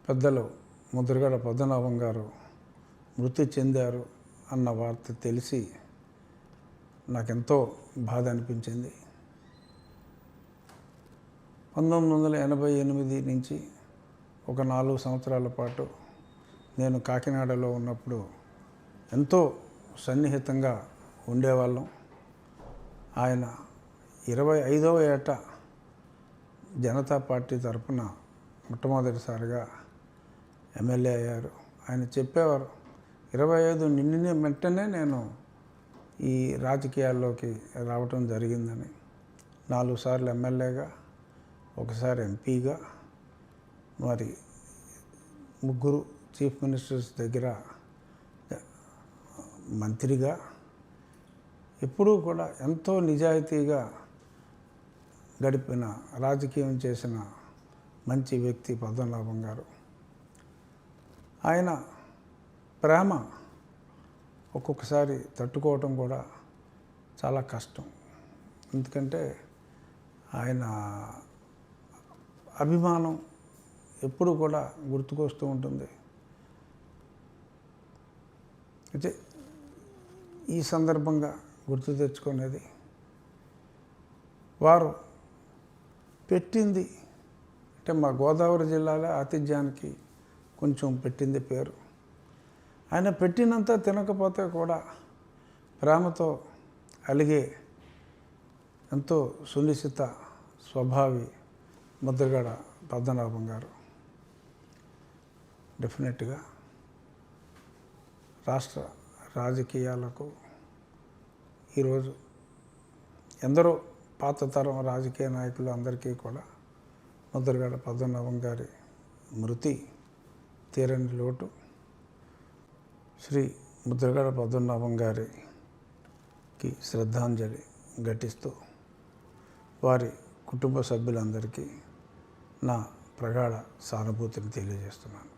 పెద్దలు ముద్రగడ పద్మనాభం గారు మృతి చెందారు అన్న వార్త తెలిసి నాకెంతో బాధ అనిపించింది. 1988 నుంచి ఒక 4 సంవత్సరాల పాటు నేను కాకినాడలో ఉన్నప్పుడు ఎంతో సన్నిహితంగా ఉండేవాళ్ళం. ఆయన 25వ ఏట జనతా పార్టీ తరఫున మొట్టమొదటిసారిగా ఎమ్మెల్యే అయ్యారు. ఆయన చెప్పేవారు, 25 నిండిన వెంటనే నేను ఈ రాజకీయాల్లోకి రావటం జరిగిందని. 4 సార్లు ఎమ్మెల్యేగా, ఒకసారి ఎంపీగా, మరి 3 చీఫ్ మినిస్టర్స్ దగ్గర మంత్రిగా, ఎప్పుడూ కూడా ఎంతో నిజాయితీగా గడిపిన, రాజకీయం చేసిన మంచి వ్యక్తి పద్మనాభం గారు. ఆయన ప్రేమ ఒక్కొక్కసారి తట్టుకోవటం కూడా చాలా కష్టం. ఎందుకంటే ఆయన అభిమానం ఎప్పుడు కూడా గుర్తుకొస్తూ ఉంటుంది. అయితే ఈ సందర్భంగా గుర్తు తెచ్చుకునేది, వారు పెట్టింది అంటే మా గోదావరి జిల్లాలో ఆతిథ్యానికి కొంచెం పెట్టింది పేరు. ఆయన పెట్టినంత తినకపోతే కూడా ప్రేమతో అలిగే ఎంతో సునిశ్చిత స్వభావి ముద్రగడ పద్మనాభం గారు. డెఫినెట్గా రాష్ట్ర రాజకీయాలకు ఈరోజు ఎందరో పాత తరం రాజకీయ నాయకులు అందరికీ కూడా ముద్రగడ పద్మనాభం గారి మృతి తీరని లోటు. శ్రీ ముద్రగడ పద్మనాభం గారికి శ్రద్ధాంజలి ఘటిస్తూ వారి కుటుంబ సభ్యులందరికీ నా ప్రగాఢ సానుభూతిని తెలియజేస్తున్నాను.